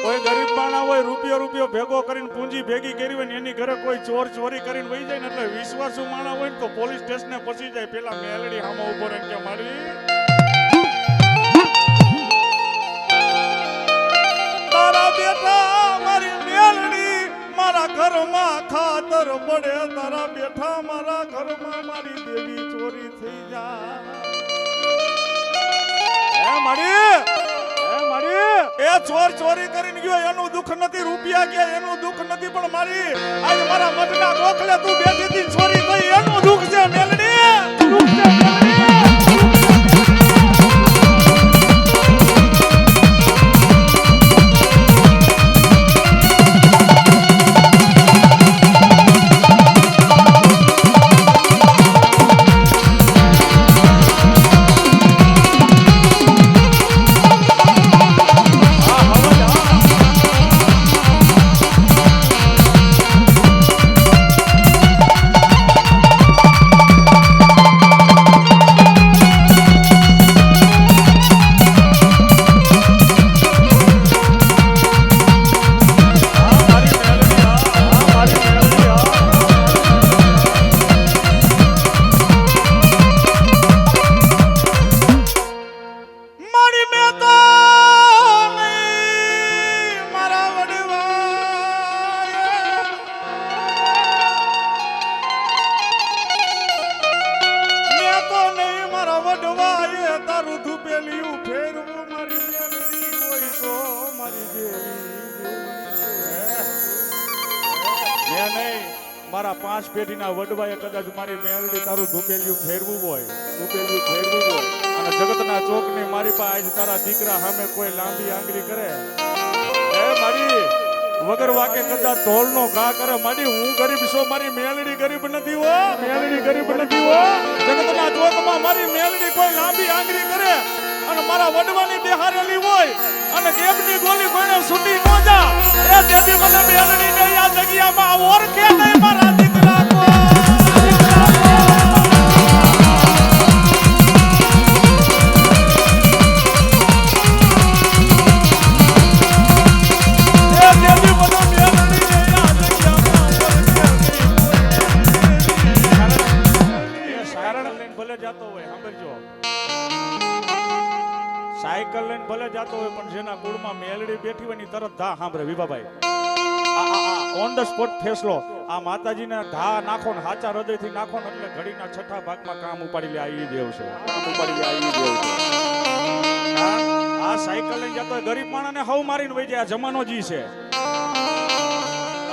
કોઈ ગરીબ માણસ હોય રૂપિયો ભેગો કરીને પૂંજી ભેગી કરી હોય ને એની ઘરે કોઈ ચોરી કરીને વહી જાય ને એટલે વિશ્વાસુ માણસ હોય ને તો પોલીસ સ્ટેશને પહોંચી જાય, પેલા મેલડી હામો ઉભો રહીને કે મારી તારા બેટા મારી મેલડી મારા ઘરમાં ખાતર પડે, તારા બેઠા મારા ઘરમાં મારી દેવી ચોરી થઈ જાય. એ ચોરી કરીને ગયો એનું દુઃખ નથી, રૂપિયા ગયા એનું દુઃખ નથી, પણ મારી આજ મારા મઠના ગોખલે તું બેઠી હતી ચોરી થઈ એનું દુઃખ છે મેલડી, દુઃખ છે મેલડી. મારા 5 પેઢીના વડવાએ કદાચ મારી મેલડી તારું ધૂપેલિયું ફેરવું હોય અને જગતના ચોકની મારી પાસે આજ તારા દીકરા સામે કોઈ લાંબી આંગળી કરે એ મારી વગર વાકે કદાચ ઢોલનો ઘા કરે મારી હું ગરીબ છું મારી મેલડી ગરીબ નથી હો જગતના ચોકમાં મારી મેલડી કોઈ લાંબી આંગળી કરે અને મારા વડવાની બેહારેલી હોય અને ગેબની ગોલી કોઈને છૂટી ન જા એ દેદી મને મેલડી ને આ જગ્યામાં ઓળખે નહીં મારા દીકરા કો સાયકલ લઈને ભલે જાતો હોય પણ જેના કુળમાં મેલડી બેઠી હોય ની તરત ધા સાંભળે વિભાભાઈ ઓન ધ સ્પોટ ફેસલો આ માતાજીને ધા નાખો ને હાચા હૃદયથી નાખો ને એટલે ઘડીના છઠ્ઠા ભાગમાં કામ ઉપાડી લે આ ઈ દેવ છે આ સાયકલ લઈને જાતો હોય ગરીબ માણસને હવ મારીને વઈ જાય આ જમાનો જી છે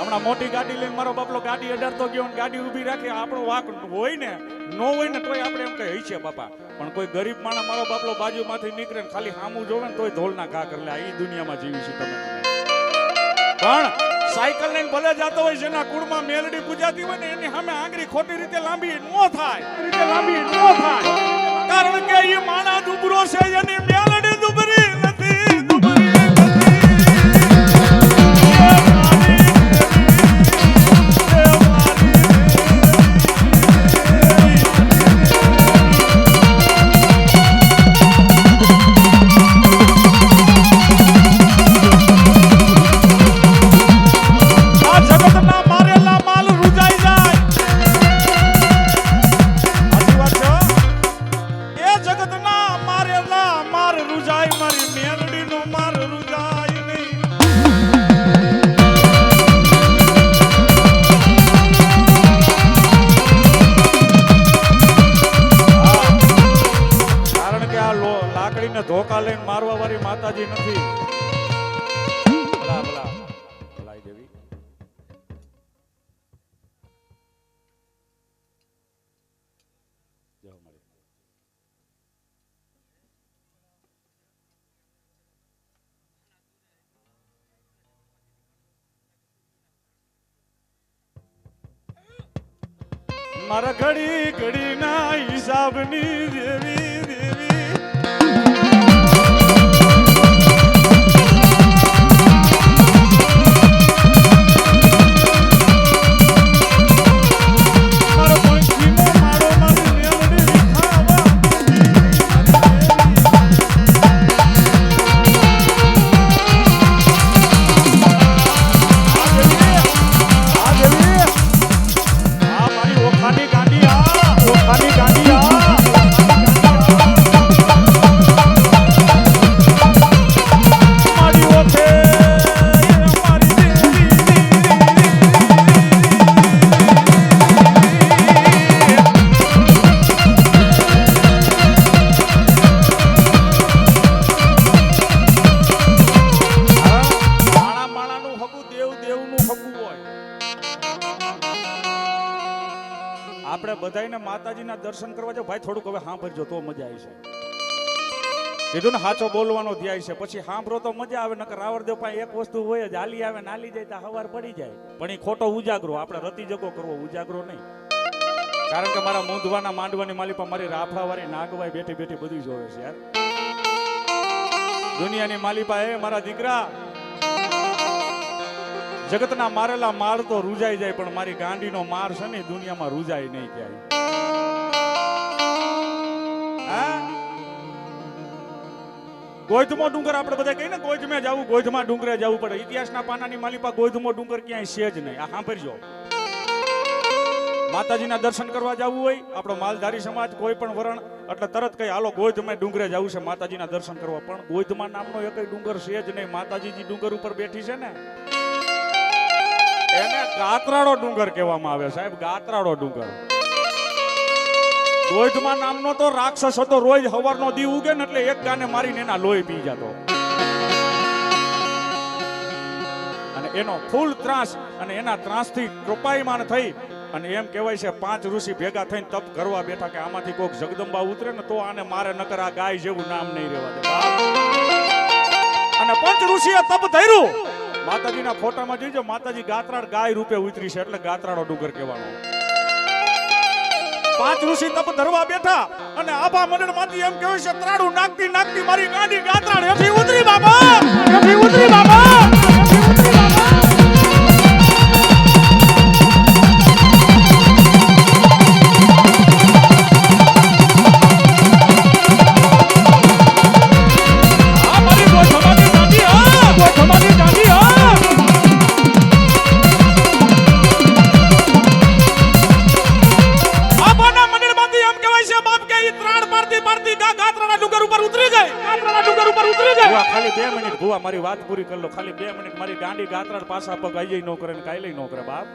હમણાં મોટી ગાડી લઈને મારો બાપલો ગાડી અડાડતો ગયો ને ગાડી ઊભી રાખી આપણો વાક હોય ને નો હોય ને તોય આપણે એમ કહે છે બાપા પણ કોઈ ગરીબ માણસ મારો બાપલો બાજુમાંથી નીકળે ને ખાલી સામું જોવે ને તોય ધોલના ઘા કરી લે આ દુનિયામાં જીવી છે તમે પણ સાયકલ લઈને ભલે જાતો હોય જેના કુળમાં મેલડી પૂજાતી હોય ને એની સામે આંગળી ખોટી રીતે લાંબી નો થાય કારણ કે એ માણસ દુબરો છે એની મેલડી દુબરી નથી ધોકા લઈને મારવા વાળી માતાજી નથી દેવી મારા ઘડી ઘડી ના હિસાબની દેવી આપણે બધાયને માતાજીના દર્શન કરવા જાવ ભાઈ થોડુંક હવે સાંભળજો તો મજા આવી છે કીધું ને સાચો બોલવાનો ધ્યાય છે પછી સાંભળો તો મજા આવે નકર રાવણદેવ પાસે એક વસ્તુ હોય જ હાલી આવે ને હાલી જાય તો હવાર પડી જાય પણ એ ખોટો ઉજાગરો આપણે રતી જગો કરવો ઉજાગરો નહીં કારણ કે મારા મૂંધવાના માંડવાની માલિપા મારી રાફડાવાળી નાગવાઈ બેઠી બેઠી બધી જોવે છે યાર દુનિયાની માલિપા એ મારા દીકરા જગતના મારેલા માર તો રૂજાઈ જાય પણ મારી ગાંડીનો માર છે ને દુનિયામાં રૂજાય નહીં ક્યાંય ગોધમો ડુંગર આપણે બધા કહીએ ને ગોધમે જવું ગોધમાં ડુંગરે જવું પડે ઇતિહાસના પાનાની માલિપા ગોધમો ડુંગર ક્યાંય છે જ નહીં આ સાંભળજો માતાજીના દર્શન કરવા જવું હોય આપણો માલધારી સમાજ કોઈ પણ વરણ એટલે તરત કઈ હાલો ગોધમે ડુંગરે જવું છે માતાજીના દર્શન કરવા પણ ગોધમાં નામનો એક ડુંગર છે જ નહીં માતાજીજી ડુંગર ઉપર બેઠી છે ને એને ગાત્રાળો ડુંગર કહેવામાં આવે સાહેબ ગાત્રાળો ડુંગર ગોધમા નામનો તો રાક્ષસ હતો રોજ હવારનો દી ઉગે ને એટલે એક ગાને મારીને એના લોહી પી જતો અને એનો ફૂલ ત્રાસ અને એના ત્રાસથી કૃપાયમાન થઈ અને એમ કહેવાય છે 5 ઋષિ ભેગા થઈને તપ કરવા બેઠા કે આમાંથી કોઈક જગદંબા ઉતરે ને તો આને મારે નકર આ ગાય જેવું નામ નહીં રહેવા દે બાપ. અને 5 ઋષિએ તપ ધર્યું. માતાજીના ફોટામાં જોઈજો, માતાજી ગાત્રાળ ગાય રૂપે ઉતરી છે એટલે ગાત્રાળો ડુંગર કહેવાનો. 5 ઋષિ તપ ધરવા બેઠા અને આભા મંડળ માંથી એમ કહેવાય છે ત્રાડું નાખતી નાખતી મારી ગાંડી ગાત્રાળ હેઠી ઉતરી બાબા, હેઠી ઉતરી બાબા. મારી વાત પૂરી કરી લો, ખાલી 2 મિનિટ. મારી ગાંડી ગાત્રાળ પાછા પગ આઈ ન કરે ને કાઈ લઈ ન કરે બાપ.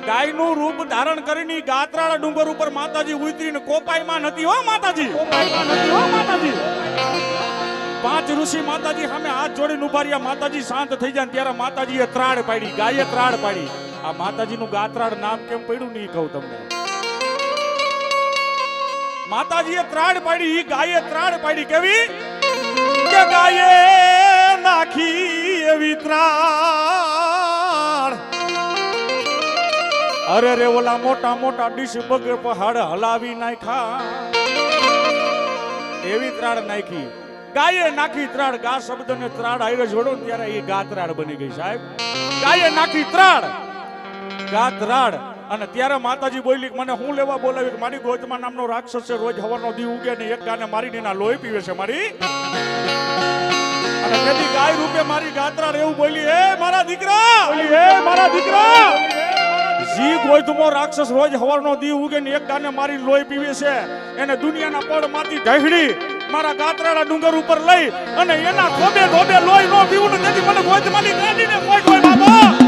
ગાયનું રૂપ ધારણ કરીને ગાત્રાળ ડુંગર ઉપર માતાજી ઉતરીને કોપાઈમાં નથી હો માતાજી, કોપાઈમાં નથી હો માતાજી. 5 ઋષિ માતાજી સામે હાથ જોડીને ઉભા રહ્યા. માતાજી શાંત થઈ જાય ત્યારે માતાજીએ ત્રાડ પાડી, ગાયે ત્રાડ પાડી. આ માતાજીનું ગાત્રાળ નામ કેમ પડ્યું નહીં કહું તમને. માતાજીએ ત્રાડ પાડી, ઈ ગાયે ત્રાડ પાડી. કેવી કે ગાયે નાખી એવી ત્રાડ, અરે રે ઓલા મોટા મોટા ડીશ બગ પહાડ હલાવી નાખ્યા એવી ત્રાડ નાખી. ગાયે નાખી ત્રાડ. ગા શબ્દને ત્રાડ આયરે જોડો ને ત્યારે એ ગાત્રાડ બની ગઈ સાહેબ. ગાયે નાખી ત્રાડ, ગાત્રાડ. અને ત્યારે માતાજી બોલી મને હું લેવા બોલાવી, મારી ગોદમાં નામનો રાક્ષસ છે, રોજ હવારનો દી ઉગે ને એક ગાને મારીને એના લોહી પીવે છે મારી. અને તેથી ગાય રૂપે મારી ગાત્રાળ એવું બોલી, હે મારા દીકરા, બોલી હે મારા દીકરા, જી ગોદમો રાક્ષસ રોજ હવારનો દી ઉગે ને એક ગાને મારી લોહી પીવે છે, એને દુનિયાના પડ માંથી ઢહેડી મારા ગાત્રાળા ડુંગર ઉપર લઈ અને એના ધોબે ધોબે લોહી નો પીવું ને તેથી મને ગોદમાંથી કાઢીને કોઈ બાબા